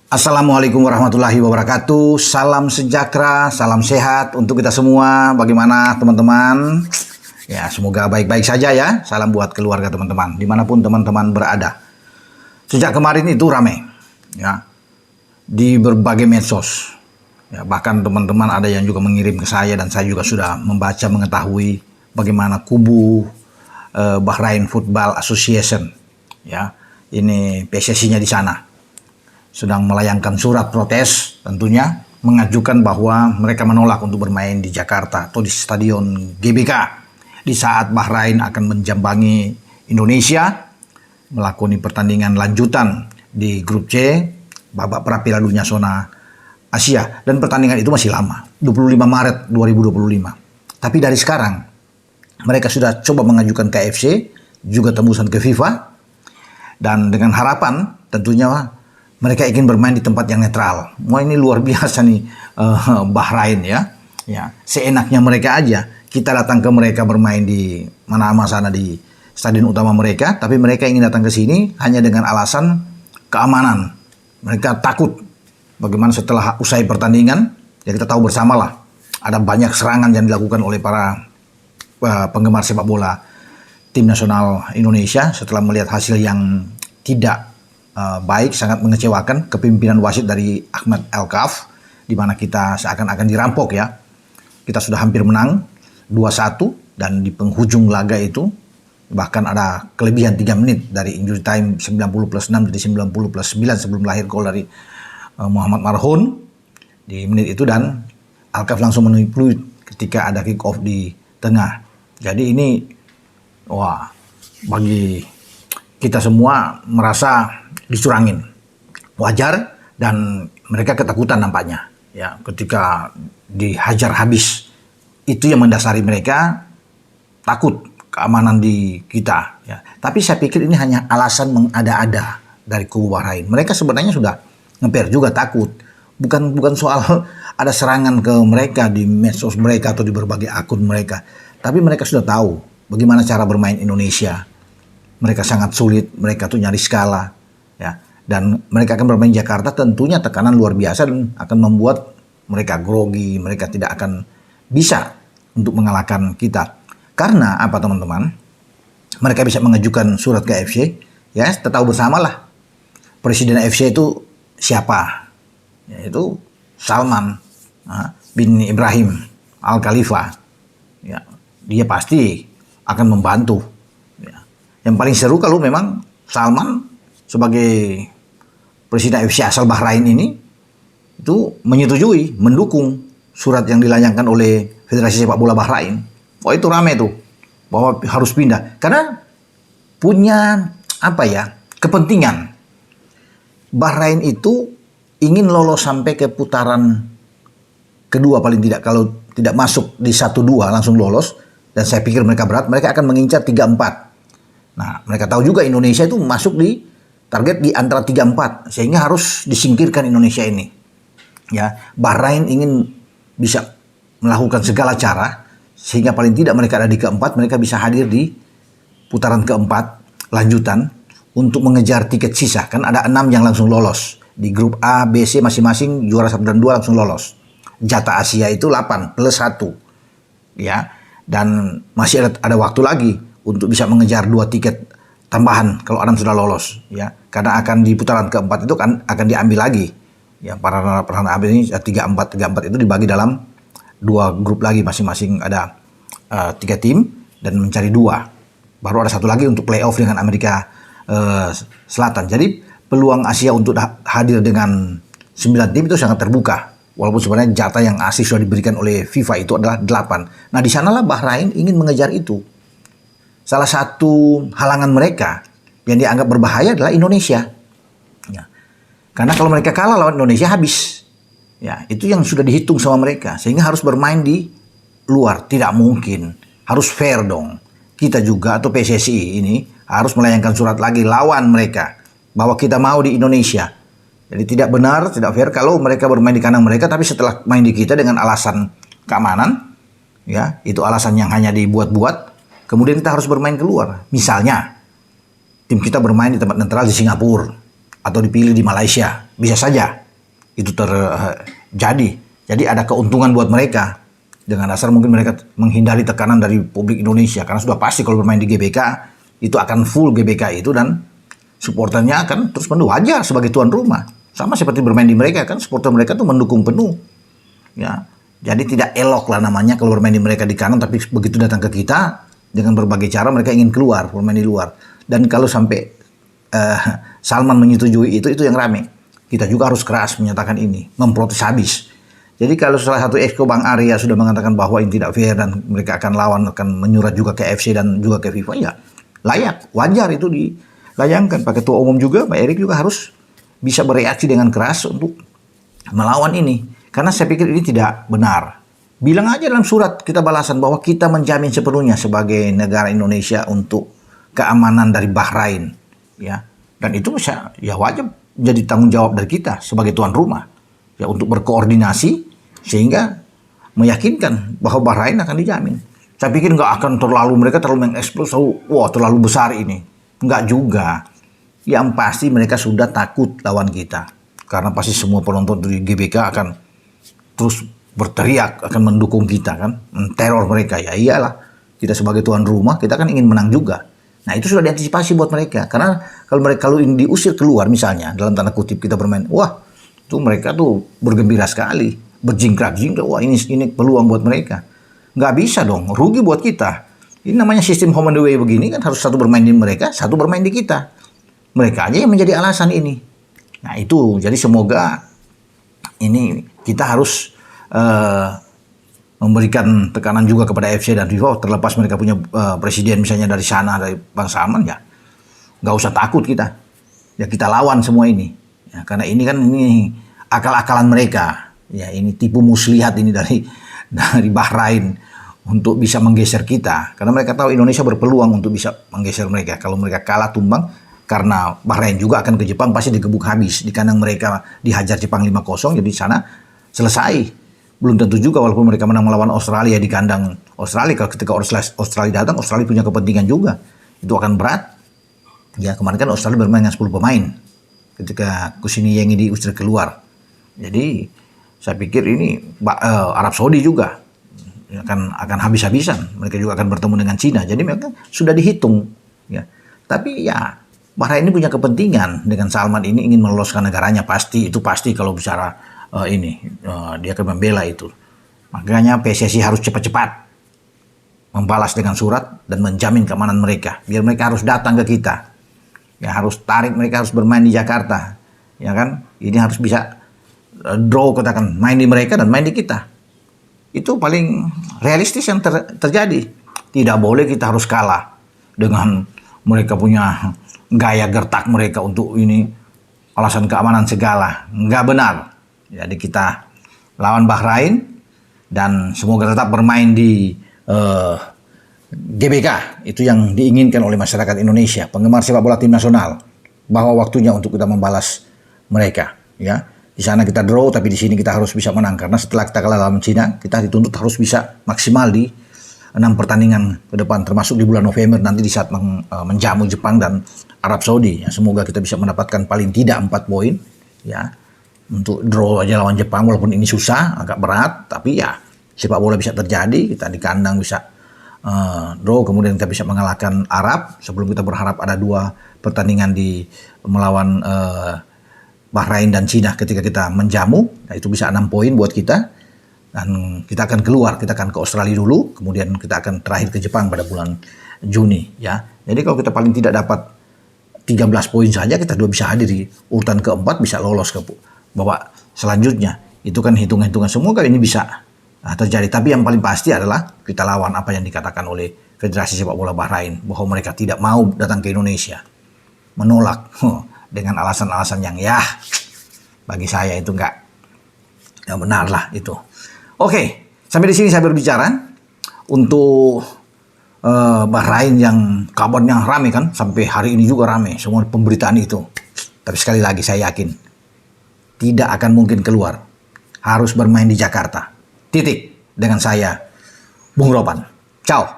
Assalamualaikum warahmatullahi wabarakatuh. Salam sejahtera, salam sehat untuk kita semua. Bagaimana teman-teman? Ya, semoga baik-baik saja ya. Salam buat keluarga teman-teman, dimanapun teman-teman berada. Sejak kemarin itu ramai, ya, di berbagai medsos. Ya, bahkan teman-teman ada yang juga mengirim ke saya dan saya juga sudah membaca mengetahui bagaimana kubu Bahrain Football Association, ya, ini PSSI-nya di sana sedang melayangkan surat protes, tentunya mengajukan bahwa mereka menolak untuk bermain di Jakarta atau di Stadion GBK di saat Bahrain akan menjambangi Indonesia melakoni pertandingan lanjutan di grup C babak pra-Piala Dunia zona Asia, dan pertandingan itu masih lama, 25 Maret 2025. Tapi dari sekarang mereka sudah coba mengajukan ke AFC, juga tembusan ke FIFA, dan dengan harapan tentunya mereka ingin bermain di tempat yang netral. Wah, ini luar biasa nih Bahrain ya. Ya, seenaknya mereka aja. Kita datang ke mereka bermain di mana sana di stadion utama mereka, tapi mereka ingin datang ke sini hanya dengan alasan keamanan. Mereka takut bagaimana setelah usai pertandingan, ya kita tahu bersamalah ada banyak serangan yang dilakukan oleh para penggemar sepak bola tim nasional Indonesia setelah melihat hasil yang tidak baik, sangat mengecewakan kepemimpinan wasit dari Ahmad Al-Kaf, di mana kita seakan-akan dirampok ya. Kita sudah hampir menang 2-1 dan di penghujung laga itu bahkan ada kelebihan 3 menit dari injury time 90+6 jadi 90+9 sebelum lahir gol dari Muhammad Marhun di menit itu, dan Al-Kaf langsung menipu ketika ada kick off di tengah. Jadi ini wah, bagi kita semua merasa dicurangin. Wajar, dan mereka ketakutan nampaknya ya ketika dihajar habis. Itu yang mendasari mereka takut keamanan di kita ya. Tapi saya pikir ini hanya alasan mengada-ada dari kubu Bahrain. Mereka sebenarnya sudah ngeper juga takut. Bukan soal ada serangan ke mereka di medsos mereka atau di berbagai akun mereka. Tapi mereka sudah tahu bagaimana cara bermain Indonesia. Mereka sangat sulit, mereka tuh nyaris kalah ya. Dan mereka akan bermain di Jakarta, tentunya tekanan luar biasa dan akan membuat mereka grogi, mereka tidak akan bisa untuk mengalahkan kita. Karena apa teman-teman? Mereka bisa mengajukan surat ke AFC, ya, kita tahu bersamalah presiden AFC itu siapa? Yaitu Salman bin Ibrahim Al Khalifa. Ya, dia pasti akan membantu. Yang paling seru kalau memang Salman sebagai presiden AFC asal Bahrain ini itu menyetujui, mendukung surat yang dilayangkan oleh Federasi Sepak Bola Bahrain. Oh, itu ramai tuh bahwa harus pindah karena punya kepentingan. Bahrain itu ingin lolos sampai ke putaran kedua paling tidak, kalau tidak masuk di 1-2 langsung lolos, dan saya pikir mereka berat, mereka akan mengincar 3-4. Nah, mereka tahu juga Indonesia itu masuk di target di antara 3-4, sehingga harus disingkirkan Indonesia ini. Ya, Bahrain ingin bisa melakukan segala cara sehingga paling tidak mereka ada di keempat, mereka bisa hadir di putaran keempat lanjutan untuk mengejar tiket sisa. Kan ada 6 yang langsung lolos. Di grup A, B, C masing-masing juara 1 dan 2 langsung lolos. Jatah Asia itu 8 plus 1. Ya, dan masih ada waktu lagi untuk bisa mengejar 2 tiket tambahan kalau Adam sudah lolos ya, karena akan di putaran keempat itu akan diambil lagi ya, para ambil ini 3-4 itu dibagi dalam 2 grup lagi, masing-masing ada 3 tim dan mencari 2, baru ada 1 lagi untuk playoff dengan Amerika Selatan. Jadi peluang Asia untuk hadir dengan 9 tim itu sangat terbuka, walaupun sebenarnya jatah yang asli sudah diberikan oleh FIFA itu adalah 8. Nah, di sanalah Bahrain ingin mengejar itu. Salah satu halangan mereka yang dianggap berbahaya adalah Indonesia. Ya. Karena kalau mereka kalah lawan Indonesia habis. Ya, itu yang sudah dihitung sama mereka. Sehingga harus bermain di luar. Tidak mungkin. Harus fair dong. Kita juga atau PSSI ini harus melayangkan surat lagi lawan mereka. Bahwa kita mau di Indonesia. Jadi tidak benar, tidak fair kalau mereka bermain di kandang mereka, tapi setelah main di kita dengan alasan keamanan, ya, itu alasan yang hanya dibuat-buat. Kemudian kita harus bermain keluar. Misalnya, tim kita bermain di tempat netral di Singapura atau dipilih di Malaysia. Bisa saja itu terjadi. Jadi ada keuntungan buat mereka. Dengan dasar mungkin mereka menghindari tekanan dari publik Indonesia. Karena sudah pasti kalau bermain di GBK, itu akan full GBK itu dan supporternya akan terus penuh. Wajar sebagai tuan rumah. Sama seperti bermain di mereka kan, supporter mereka tuh mendukung penuh. Ya, jadi tidak elok lah namanya kalau bermain di mereka di kanan, tapi begitu datang ke kita, dengan berbagai cara mereka ingin keluar, bermain di luar. Dan kalau sampai Salman menyetujui itu yang rame. Kita juga harus keras menyatakan ini, memprotes habis. Jadi kalau salah satu exco Bang Arya sudah mengatakan bahwa ini tidak fair dan mereka akan lawan, akan menyurat juga ke FC dan juga ke FIFA, ya layak, wajar itu dilayangkan. Pak Ketua Umum juga, Pak Erik juga harus bisa bereaksi dengan keras untuk melawan ini. Karena saya pikir ini tidak benar. Bilang aja dalam surat kita balasan bahwa kita menjamin sepenuhnya sebagai negara Indonesia untuk keamanan dari Bahrain. Ya, dan itu bisa, ya wajib jadi tanggung jawab dari kita sebagai tuan rumah. Ya, untuk berkoordinasi sehingga meyakinkan bahwa Bahrain akan dijamin. Saya pikir nggak akan mereka terlalu mengeksplos, wah terlalu besar ini. Nggak juga. Yang pasti mereka sudah takut lawan kita. Karena pasti semua penonton di GBK akan terus berteriak, akan mendukung kita kan. Teror mereka, ya iyalah. Kita sebagai tuan rumah, kita kan ingin menang juga. Nah itu sudah diantisipasi buat mereka. Karena kalau ini diusir keluar misalnya, dalam tanda kutip kita bermain, wah itu mereka tuh bergembira sekali. Berjingkrak-jingkrak, wah ini peluang buat mereka. Nggak bisa dong, rugi buat kita. Ini namanya sistem home and away begini kan, harus satu bermain di mereka, satu bermain di kita. Mereka aja yang menjadi alasan ini. Nah itu, jadi semoga ini kita harus memberikan tekanan juga kepada FC dan FIFA, terlepas mereka punya presiden misalnya dari sana, dari Bang Salman, ya nggak usah takut kita. Ya kita lawan semua ini. Ya, karena ini kan ini akal-akalan mereka. Ya ini tipu muslihat ini dari Bahrain untuk bisa menggeser kita. Karena mereka tahu Indonesia berpeluang untuk bisa menggeser mereka. Kalau mereka kalah tumbang, karena Bahrain juga akan ke Jepang, pasti digebuk habis. Di kandang mereka dihajar Jepang 5-0, jadi sana selesai. Belum tentu juga walaupun mereka menang melawan Australia di kandang Australia. Kalau ketika Australia datang, Australia punya kepentingan juga. Itu akan berat. Ya kemarin kan Australia bermain dengan 10 pemain. Ketika Kusini Yengi diusir keluar. Jadi saya pikir ini Arab Saudi juga akan habis-habisan. Mereka juga akan bertemu dengan Cina. Jadi mereka sudah dihitung. Ya. Tapi ya Bahrain ini punya kepentingan dengan Salman ini ingin meloloskan negaranya. Itu pasti kalau bicara dia akan membela itu. Makanya PSSI harus cepat-cepat membalas dengan surat dan menjamin keamanan mereka. Biar mereka harus datang ke kita. Ya harus tarik mereka harus bermain di Jakarta. Ya kan? Ini harus bisa draw, katakan main di mereka dan main di kita. Itu paling realistis yang terjadi. Tidak boleh kita harus kalah dengan mereka punya gaya gertak mereka untuk ini alasan keamanan segala. Nggak benar. Jadi kita lawan Bahrain dan semoga tetap bermain di GBK. Itu yang diinginkan oleh masyarakat Indonesia, penggemar sepak bola tim nasional. Bahwa waktunya untuk kita membalas mereka. Ya, di sana kita draw, tapi di sini kita harus bisa menang. Karena setelah kita kalah lawan Cina, kita dituntut harus bisa maksimal di 6 pertandingan ke depan, termasuk di bulan November nanti di saat menjamu Jepang dan Arab Saudi. Ya, semoga kita bisa mendapatkan paling tidak 4 poin. Ya. Untuk draw aja lawan Jepang walaupun ini susah, agak berat, tapi ya sepak bola bisa terjadi. Kita di kandang bisa draw, kemudian kita bisa mengalahkan Arab sebelum kita berharap ada 2 pertandingan di melawan Bahrain dan Cina ketika kita menjamu. Nah itu bisa 6 poin buat kita dan kita akan keluar, kita akan ke Australia dulu, kemudian kita akan terakhir ke Jepang pada bulan Juni ya. Jadi kalau kita paling tidak dapat 13 poin saja, kita bisa hadir di urutan keempat, bisa lolos ke babak selanjutnya. Itu kan hitung-hitungan, semoga ini bisa terjadi. Tapi yang paling pasti adalah kita lawan apa yang dikatakan oleh Federasi Sepak Bola Bahrain, bahwa mereka tidak mau datang ke Indonesia, menolak dengan alasan-alasan yang ya bagi saya itu nggak benar lah itu. Oke, sampai di sini saya berbicara untuk Bahrain yang kabarnya rame kan, sampai hari ini juga rame semua pemberitaan itu. Tapi sekali lagi saya yakin tidak akan mungkin keluar. Harus bermain di Jakarta. Titik. Dengan saya, Bung Ropan. Ciao.